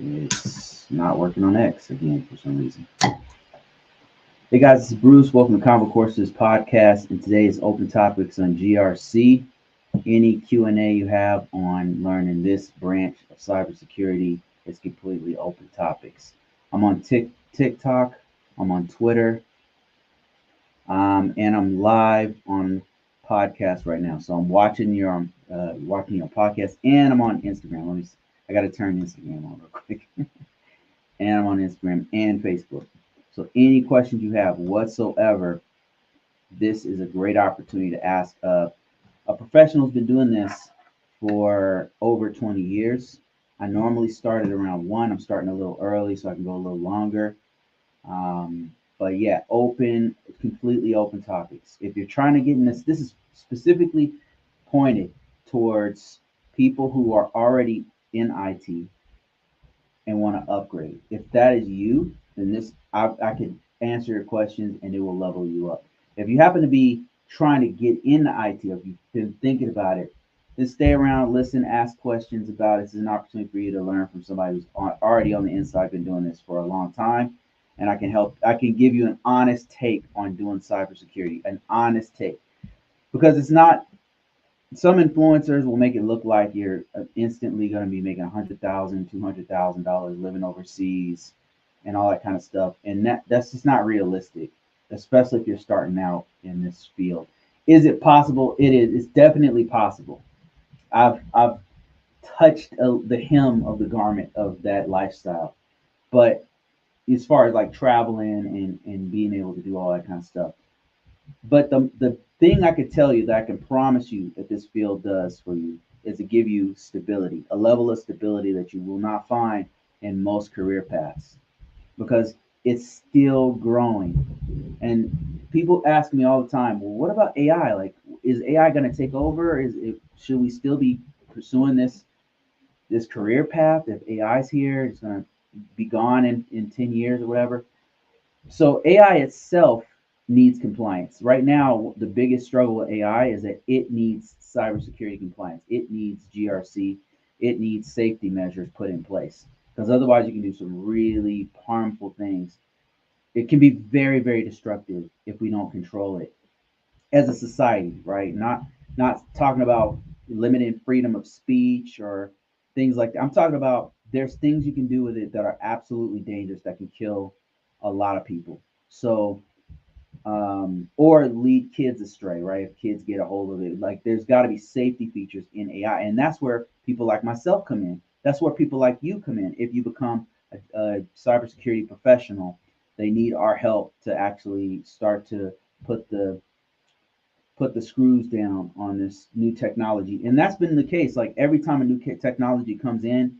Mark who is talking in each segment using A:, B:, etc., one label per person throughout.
A: It's not working on X again for some reason. Hey guys, this is Bruce. Welcome to Convocourses Podcast, and today is open topics on GRC. Any Q&A you have on learning this branch of cybersecurity is completely open topics. I'm on TikTok, I'm on Twitter, and I'm live on podcast right now. So I'm watching your podcast, and I'm on Instagram. I got to turn Instagram on real quick. And I'm on Instagram and Facebook. So any questions you have whatsoever, this is a great opportunity to ask. A professional's been doing this for over 20 years. I normally start at around 1. I'm starting a little early so I can go a little longer. But yeah, completely open topics. If you're trying to get in this is specifically pointed towards people who are already in IT and want to upgrade. If that is you, then I can answer your questions and it will level you up. If you happen to be trying to get into IT, or if you've been thinking about it, then stay around, listen, ask questions about it. This is an opportunity for you to learn from somebody who's already on the inside, been doing this for a long time. And I can give you an honest take on doing cybersecurity, an honest take. Because it's not, some influencers will make it look like you're instantly going to be making $100,000, $200,000 living overseas and all that kind of stuff. And that's just not realistic, especially if you're starting out in this field. Is it possible? It is. It's definitely possible. I've touched the hem of the garment of that lifestyle. But as far as like traveling and being able to do all that kind of stuff. But the thing I could tell you that I can promise you that this field does for you is to give you stability, a level of stability that you will not find in most career paths because it's still growing. And people ask me all the time, well, what about AI? Like, is AI going to take over? Should we still be pursuing this career path? If AI's here, it's going to be gone in 10 years or whatever. So AI itself needs compliance. Right now, the biggest struggle with AI is that it needs cybersecurity compliance. It needs GRC. It needs safety measures put in place because otherwise you can do some really harmful things. It can be very, very destructive if we don't control it as a society, right? Not talking about limiting freedom of speech or things like that. I'm talking about there's things you can do with it that are absolutely dangerous that can kill a lot of people. So or lead kids astray, right? If kids get a hold of it, like there's got to be safety features in AI, and that's where people like myself come in. That's where people like you come in. If you become a cybersecurity professional, they need our help to actually start to put the screws down on this new technology, and that's been the case. Like every time a new technology comes in,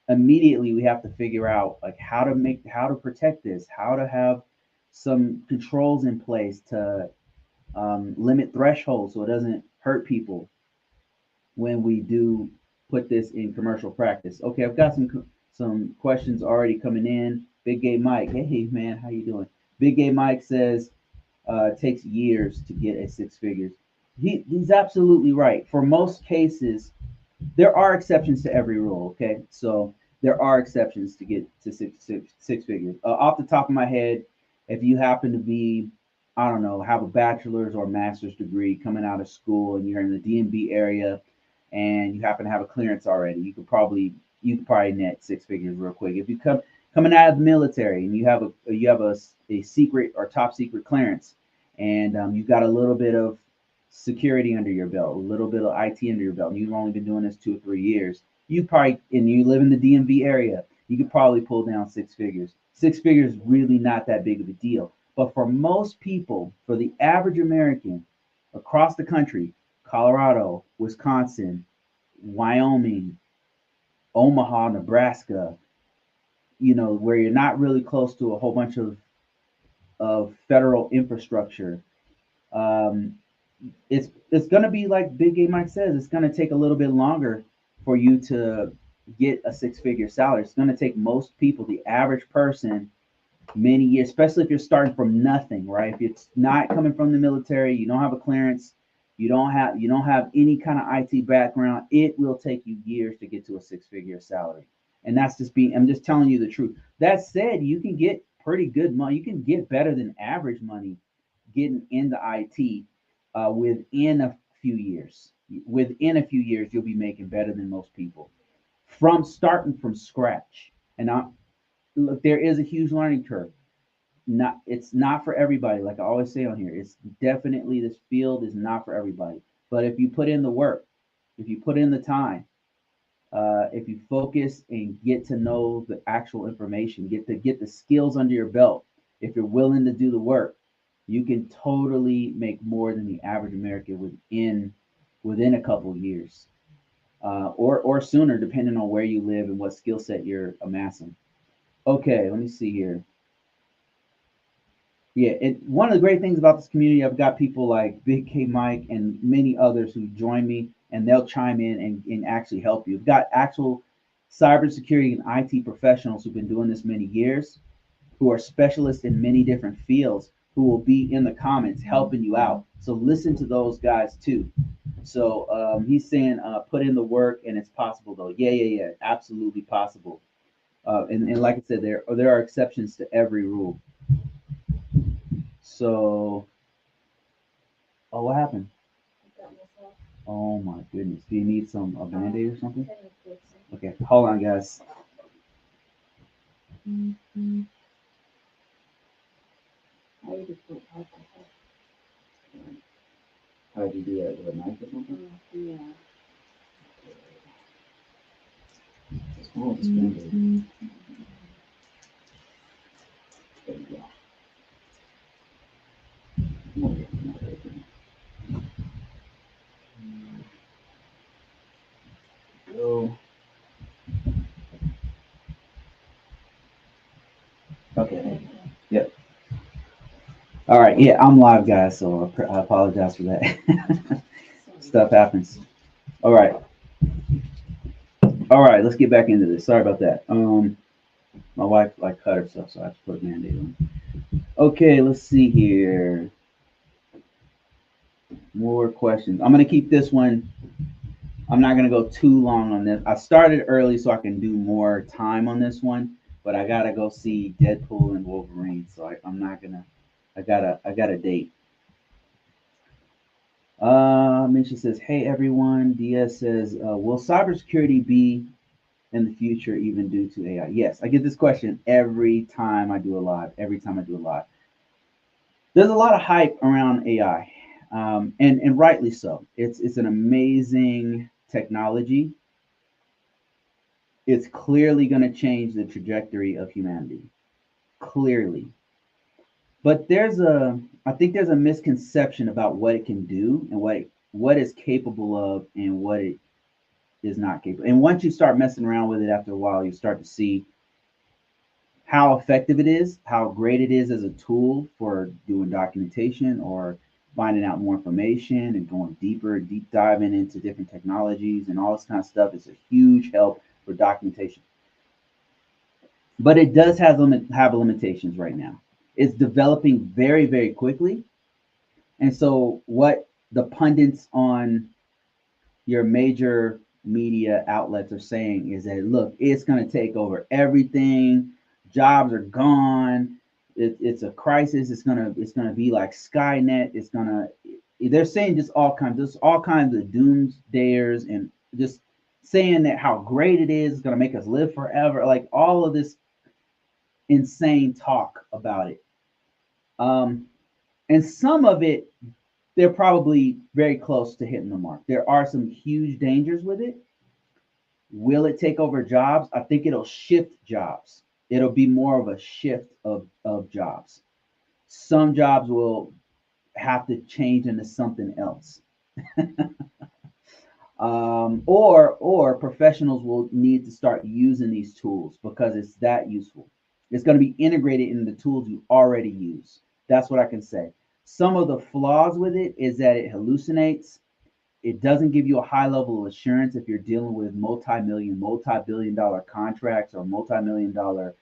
A: immediately we have to figure out like how to protect this, how to have some controls in place to limit thresholds so it doesn't hurt people when we do put this in commercial practice. Okay, I've got some questions already coming in. Big Gay Mike, hey man, how you doing? Big Gay Mike says it takes years to get a six figures. He's absolutely right. For most cases, there are exceptions to every rule. Okay, so there are exceptions to get to six figures. Off the top of my head, if you happen to be, I don't know, have a bachelor's or master's degree coming out of school and you're in the DMV area and you happen to have a clearance already, you could probably net six figures real quick. If you coming out of the military and you have a secret or top secret clearance and you've got a little bit of security under your belt, a little bit of IT under your belt, and you've only been doing this 2 or 3 years, you live in the DMV area, you could probably pull down six figures. Six figures is really not that big of a deal. But for most people, for the average American across the country, Colorado, Wisconsin, Wyoming, Omaha, Nebraska, where you're not really close to a whole bunch of federal infrastructure, it's going to be like Big Game Mike says, it's going to take a little bit longer for you to get a six-figure salary. It's going to take most people, the average person, many years, especially if you're starting from nothing, right? If it's not coming from the military, you don't have a clearance, you don't have any kind of IT background, it will take you years to get to a six-figure salary. And that's just being, I'm just telling you the truth. That said, you can get pretty good money. You can get better than average money getting into IT within a few years. Within a few years, you'll be making better than most people from starting from scratch. And look, there is a huge learning curve. It's not for everybody. Like I always say on here, it's definitely, this field is not for everybody. But if you put in the work, if you put in the time, if you focus and get to know the actual information, get the skills under your belt, if you're willing to do the work, you can totally make more than the average American within a couple of years, or sooner, depending on where you live and what skill set you're amassing. Okay, let me see here. Yeah, one of the great things about this community, I've got people like Big K Mike and many others who join me, and they'll chime in and actually help you. We've got actual cybersecurity and IT professionals who've been doing this many years, who are specialists in many different fields, who will be in the comments helping you out. So listen to those guys too. So he's saying put in the work and it's possible though. Yeah, absolutely possible. And like I said, there are exceptions to every rule. So, oh, what happened? Oh my goodness. Do you need a band-aid or something? Okay, hold on, guys. How did you do that with a knife or something? Yeah. Oh, this band-aid. There you go. Go. Okay. Yep. All right. Yeah, I'm live, guys. So I apologize for that. Stuff happens. All right. All right. Let's get back into this. Sorry about that. My wife like cut herself, so I have to put a band-aid on. Okay. Let's see here. More questions. I'm gonna keep this one. I'm not gonna go too long on this. I started early so I can do more time on this one, but I gotta go see Deadpool and Wolverine, so I'm not gonna. I got a date. Misha says, "Hey everyone." DS says, "Will cybersecurity be in the future even due to AI?" Yes, I get this question every time I do a live. Every time I do a live, there's a lot of hype around AI, and rightly so. It's an amazing technology. It's clearly going to change the trajectory of humanity. Clearly, but I think there's a misconception about what it can do and what it's capable of and what it is not capable. And once you start messing around with it after a while, you start to see how effective it is, how great it is as a tool for doing documentation or finding out more information and going deeper, deep diving into different technologies and all this kind of stuff. It's a huge help for documentation. But it does have limitations right now. It's developing very, very quickly. And so what the pundits on your major media outlets are saying is that, look, it's going to take over everything. Jobs are gone. It's a crisis. It's gonna be like Skynet. They're saying just all kinds of doomsdayers and just saying that how great it is, it's gonna make us live forever. Like all of this insane talk about it. And some of it, they're probably very close to hitting the mark. There are some huge dangers with it. Will it take over jobs? I think it'll shift jobs. It'll be more of a shift of jobs. Some jobs will have to change into something else. Or professionals will need to start using these tools because it's that useful. It's going to be integrated in the tools you already use. That's what I can say. Some of the flaws with it is that it hallucinates. It doesn't give you a high level of assurance if you're dealing with multi-billion dollar contracts or multi-million dollar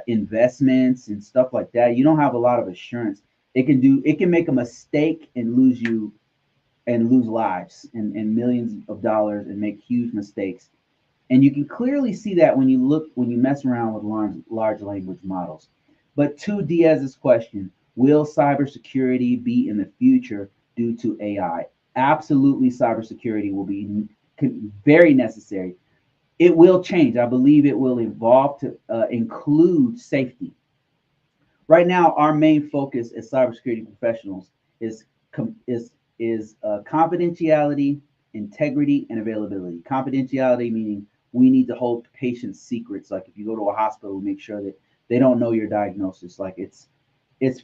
A: investments and stuff like that. You don't have a lot of assurance. It can make a mistake and lose lives and millions of dollars and make huge mistakes. And you can clearly see that when you mess around with large language models. But to Diaz's question, will cybersecurity be in the future due to AI? Absolutely, cybersecurity will be very necessary. It will change. I believe it will evolve to include safety. Right now, our main focus as cybersecurity professionals is confidentiality, integrity, and availability. Confidentiality meaning we need to hold patients' secrets. Like if you go to a hospital, make sure that they don't know your diagnosis. Like it's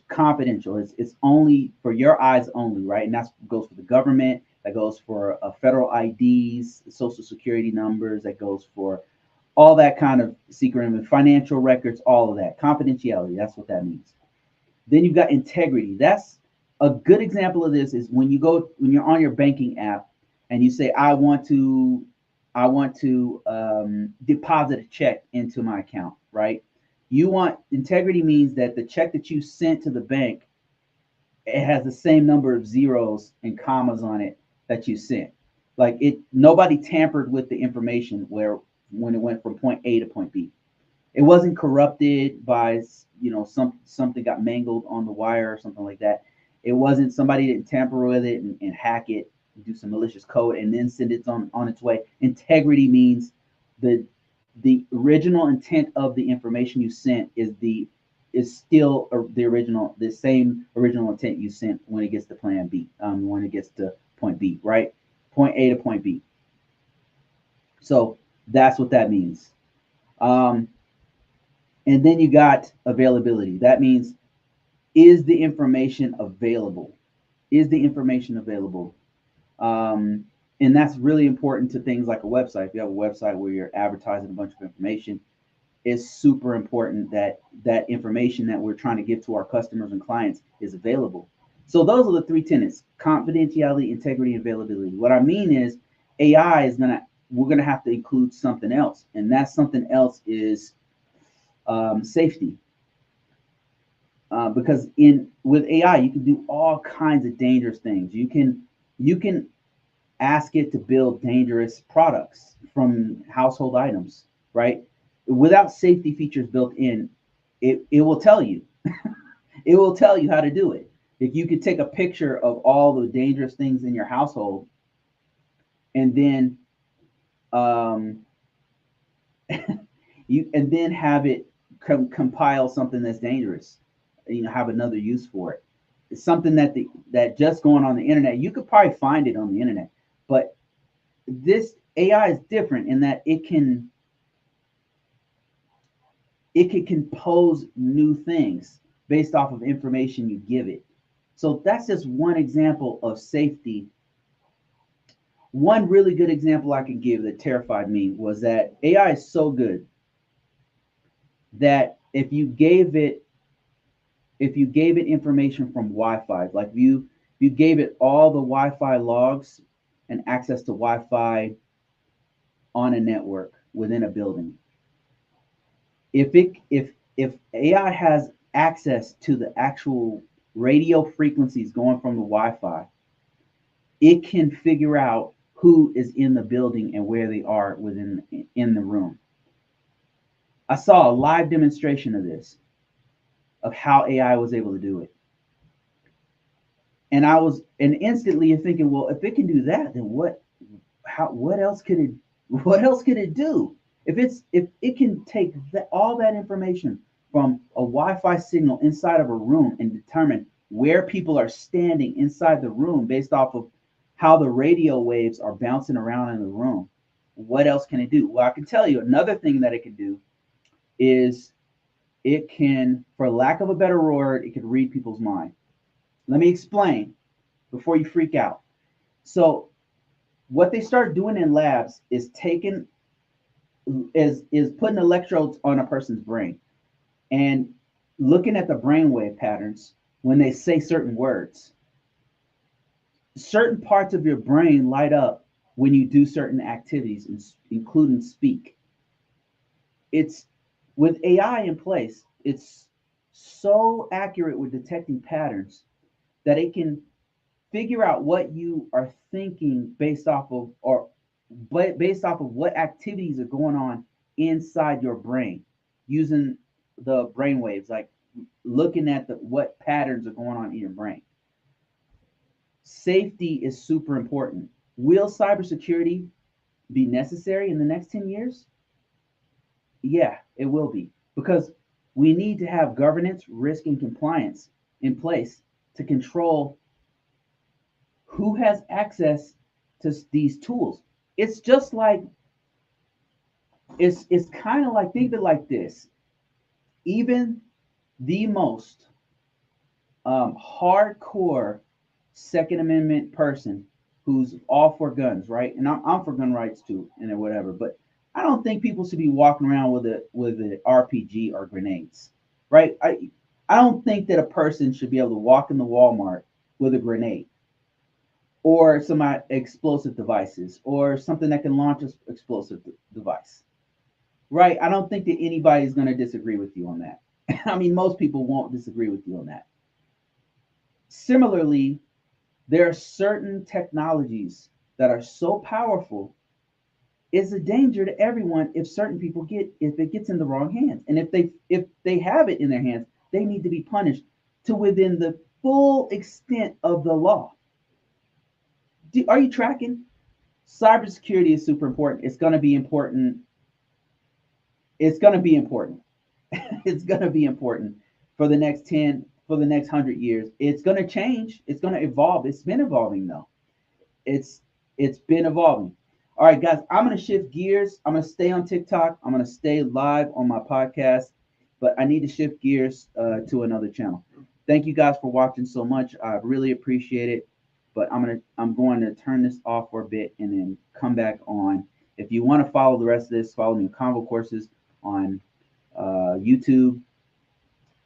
A: confidential. It's only for your eyes only, right? And that goes for the government. That goes for federal IDs, social security numbers. That goes for all that kind of secret and financial records, all of that. Confidentiality, that's what that means. Then you've got integrity. That's a good example of this is when you're on your banking app and you say, I want to deposit a check into my account, right? Integrity means that the check that you sent to the bank, it has the same number of zeros and commas on it that you sent. Like nobody tampered with the information when it went from point A to point B. It wasn't corrupted by something got mangled on the wire or something like that. It wasn't somebody didn't tamper with it and hack it, do some malicious code, and then send it on its way. Integrity means the original intent of the information you sent is still the same original intent you sent when it gets to plan B, when it gets to point B, right? Point A to point B. So that's what that means. And then you got availability. That means, is the information available? Is the information available? And that's really important to things like a website. If you have a website where you're advertising a bunch of information, it's super important that that information that we're trying to give to our customers and clients is available. So those are the three tenets: confidentiality, integrity, and availability. What I mean is we're gonna have to include something else, and that something else is safety. Because with AI, you can do all kinds of dangerous things. You can ask it to build dangerous products from household items, right? Without safety features built in, it will tell you. It will tell you how to do it. If you could take a picture of all the dangerous things in your household and then have it compile something that's dangerous, have another use for it. It's something that just going on the internet, you could probably find it on the internet, but this AI is different in that it can compose new things based off of information you give it. So that's just one example of safety. One really good example I could give that terrified me was that AI is so good that if you gave it information from Wi-Fi, like if you gave it all the Wi-Fi logs and access to Wi-Fi on a network within a building, if AI has access to the actual radio frequencies going from the Wi-Fi, it can figure out who is in the building and where they are in the room. I saw a live demonstration of this, of how AI was able to do it. And instantly you're thinking, well, if it can do that, then what else could it do? If it can take all that information from a Wi-Fi signal inside of a room and determine where people are standing inside the room based off of how the radio waves are bouncing around in the room, what else can it do? Well, I can tell you another thing that it can do is it can, for lack of a better word, it can read people's mind. Let me explain before you freak out. So what they start doing in labs is putting electrodes on a person's brain and looking at the brainwave patterns when they say certain words. Certain parts of your brain light up when you do certain activities, including speak. It's with AI in place, it's so accurate with detecting patterns that it can figure out what you are thinking based off of, or but based off of what activities are going on inside your brain, using the brain waves, like looking at what patterns are going on in your brain. Safety is super important. Will cybersecurity be necessary in the next 10 years? Yeah, it will be, because we need to have governance, risk, and compliance in place to control who has access to these tools. It's just like it's kind of like, think of it like this. Even the most hardcore Second Amendment person who's all for guns, right? And I'm for gun rights too, and whatever. But I don't think people should be walking around with an RPG or grenades, right? I don't think that a person should be able to walk in the Walmart with a grenade or some explosive devices or something that can launch an explosive device, right? I don't think that anybody's going to disagree with you on that. I mean, most people won't disagree with you on that. Similarly, there are certain technologies that are so powerful, it's a danger to everyone if certain people if it gets in the wrong hands. And if they have it in their hands, they need to be punished to within the full extent of the law. Are you tracking? Cybersecurity is super important. It's going to be important. It's going to be important. It's going to be important for the next 10, for the next 100 years. It's going to change. It's going to evolve. It's been evolving though. It's it's been evolving. All right, guys, I'm going to shift gears. I'm going to stay on TikTok. I'm going to stay live on my podcast, but I need to shift gears to another channel. Thank you guys for watching so much. I really appreciate it. But I'm going to turn this off for a bit and then come back on. If you want to follow the rest of this, follow me on Convocourses on YouTube.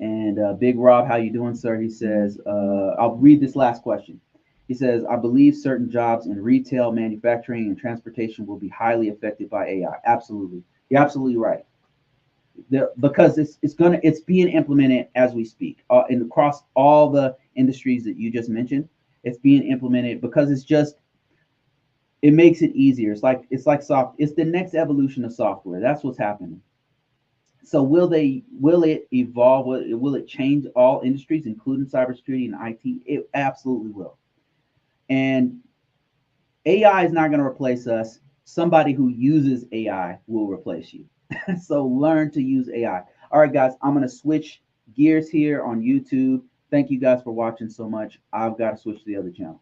A: And Big Rob, how you doing, sir? He says, I'll read this last question. He says, I believe certain jobs in retail, manufacturing, and transportation will be highly affected by AI. Absolutely. You're absolutely right. Because it's being implemented as we speak, and across all the industries that you just mentioned. It's being implemented because it makes it easier. It's like it's the next evolution of software. That's what's happening. So will it evolve? Will it change all industries, including cybersecurity and IT? It absolutely will. And AI is not going to replace us. Somebody who uses AI will replace you. So learn to use AI. All right, guys, I'm going to switch gears here on YouTube. Thank you guys for watching so much. I've got to switch to the other channel.